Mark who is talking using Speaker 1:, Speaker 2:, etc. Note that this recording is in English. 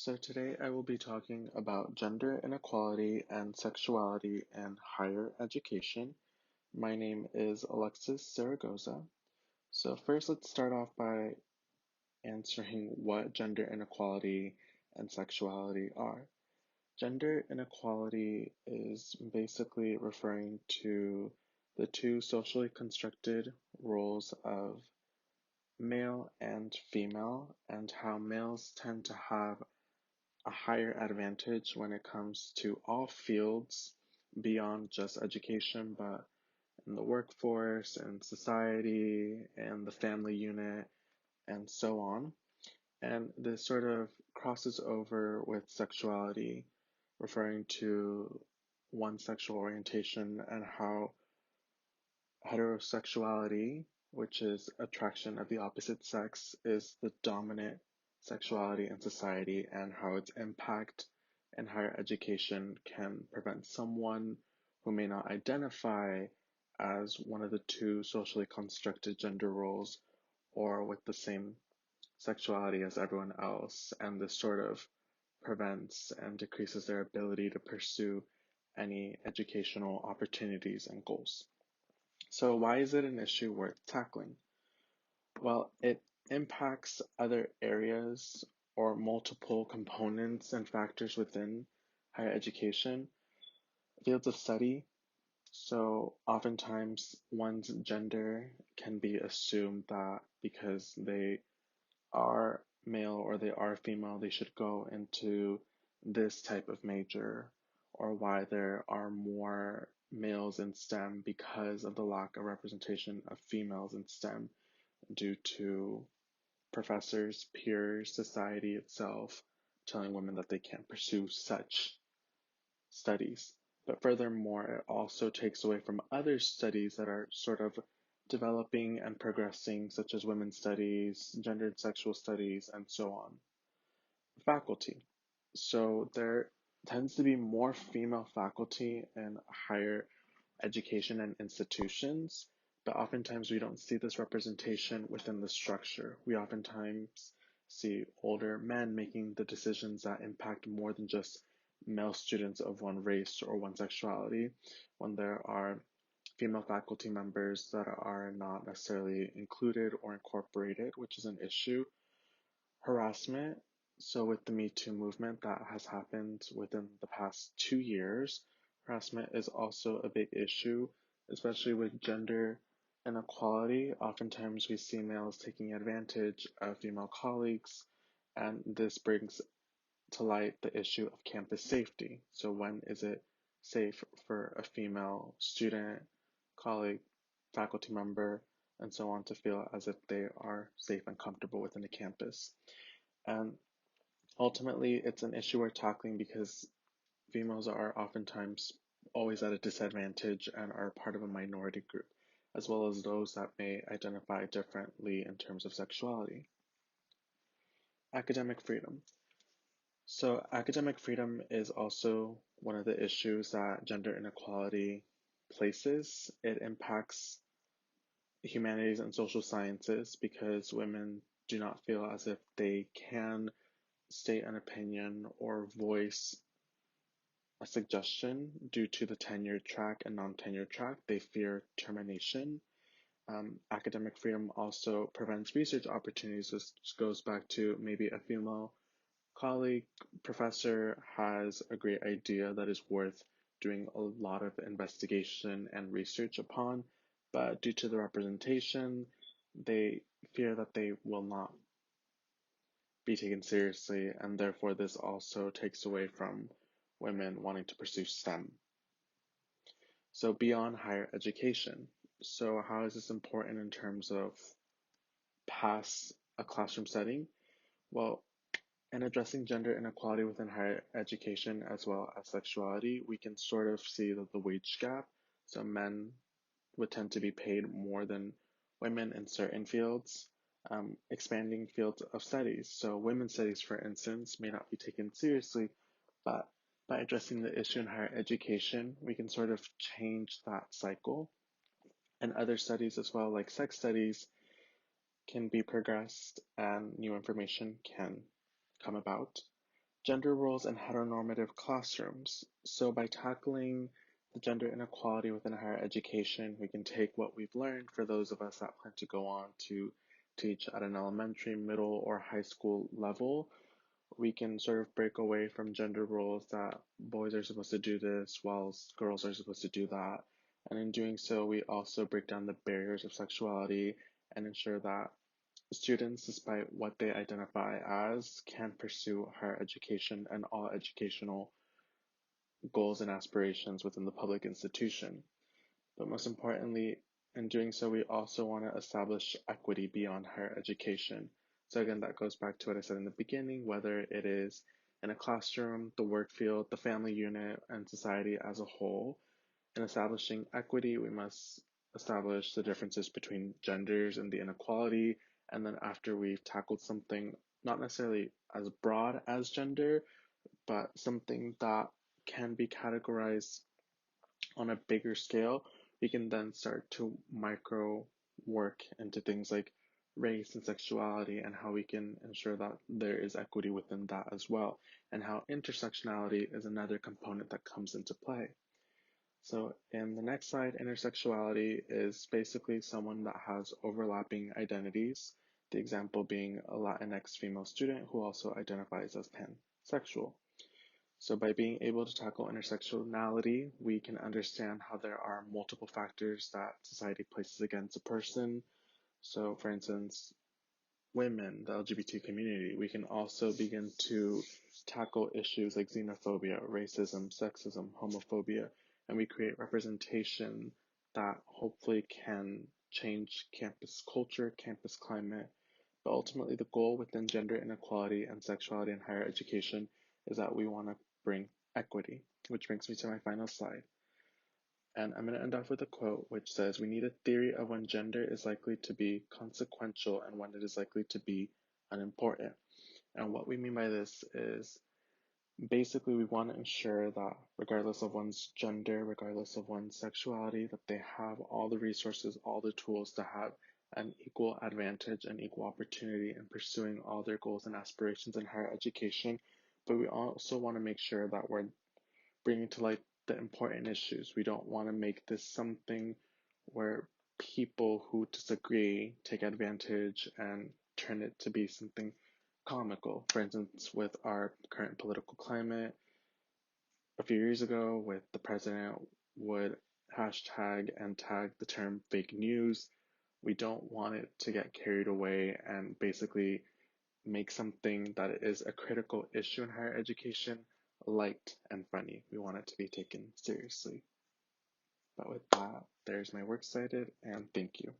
Speaker 1: So today I will be talking about gender inequality and sexuality in higher education. My name is Alexis Zaragoza. So first let's start off by answering what gender inequality and sexuality are. Gender inequality is basically referring to the two socially constructed roles of male and female and how males tend to have a higher advantage when it comes to all fields beyond just education, but in the workforce and society and the family unit and so on. And this sort of crosses over with sexuality, referring to one's sexual orientation and how heterosexuality, which is attraction of the opposite sex, is the dominant sexuality in society, and how its impact in higher education can prevent someone who may not identify as one of the two socially constructed gender roles or with the same sexuality as everyone else. And this sort of prevents and decreases their ability to pursue any educational opportunities and goals. So why is it an issue worth tackling? Well, it impacts other areas or multiple components and factors within higher education, fields of study. So oftentimes one's gender can be assumed that because they are male or they are female, they should go into this type of major, or why there are more males in STEM because of the lack of representation of females in STEM due to professors, peers, society itself telling women that they can't pursue such studies. But furthermore, it also takes away from other studies that are sort of developing and progressing, such as women's studies, gender and sexual studies, and so on. Faculty. So there tends to be more female faculty in higher education and institutions, but oftentimes we don't see this representation within the structure. We oftentimes see older men making the decisions that impact more than just male students of one race or one sexuality, when there are female faculty members that are not necessarily included or incorporated, which is an issue. Harassment. So with the Me Too movement that has happened within the past 2 years, harassment is also a big issue, especially with gender inequality. Oftentimes we see males taking advantage of female colleagues, and this brings to light the issue of campus safety. So when is it safe for a female student, colleague, faculty member, and so on to feel as if they are safe and comfortable within a campus? And ultimately, it's an issue we're tackling because females are oftentimes always at a disadvantage and are part of a minority group, as well as those that may identify differently in terms of sexuality. Academic freedom. So academic freedom is also one of the issues that gender inequality places. It impacts humanities and social sciences because women do not feel as if they can state an opinion or voice a suggestion due to the tenured track and non-tenured track. They fear termination. Academic freedom also prevents research opportunities. This goes back to maybe a female colleague, professor has a great idea that is worth doing a lot of investigation and research upon, but due to the representation, they fear that they will not be taken seriously, and therefore this also takes away from women wanting to pursue STEM. So beyond higher education. So how is this important in terms of past a classroom setting? Well, in addressing gender inequality within higher education as well as sexuality, we can sort of see that the wage gap. So men would tend to be paid more than women in certain fields, expanding fields of studies. So women's studies, for instance, may not be taken seriously, but by addressing the issue in higher education, we can sort of change that cycle. And other studies as well, like sex studies, can be progressed and new information can come about. Gender roles in heteronormative classrooms. So by tackling the gender inequality within higher education, we can take what we've learned for those of us that plan to go on to teach at an elementary, middle, or high school level. We can sort of break away from gender roles that boys are supposed to do this whilst girls are supposed to do that. And in doing so, we also break down the barriers of sexuality and ensure that students, despite what they identify as, can pursue higher education and all educational goals and aspirations within the public institution. But most importantly, in doing so, we also want to establish equity beyond higher education. So again, that goes back to what I said in the beginning, whether it is in a classroom, the work field, the family unit, and society as a whole. In establishing equity, we must establish the differences between genders and the inequality. And then after we've tackled something not necessarily as broad as gender, but something that can be categorized on a bigger scale, we can then start to micro work into things like race and sexuality and how we can ensure that there is equity within that as well, and how intersectionality is another component that comes into play. So in the next slide, intersexuality is basically someone that has overlapping identities, the example being a Latinx female student who also identifies as pansexual. So by being able to tackle intersectionality, we can understand how there are multiple factors that society places against a person. So for instance, women, the LGBT community, we can also begin to tackle issues like xenophobia, racism, sexism, homophobia, and we create representation that hopefully can change campus culture, campus climate. But ultimately, the goal within gender inequality and sexuality in higher education is that we want to bring equity, which brings me to my final slide. And I'm going to end off with a quote which says, "We need a theory of when gender is likely to be consequential and when it is likely to be unimportant." And what we mean by this is basically we want to ensure that regardless of one's gender, regardless of one's sexuality, that they have all the resources, all the tools to have an equal advantage and equal opportunity in pursuing all their goals and aspirations in higher education. But we also want to make sure that we're bringing to light the important issues. We don't want to make this something where people who disagree take advantage and turn it to be something comical. For instance, with our current political climate, a few years ago, with the president would hashtag and tag the term fake news. We don't want it to get carried away and basically make something that is a critical issue in higher education light and funny. We want it to be taken seriously. But with that, there's my works cited, and thank you.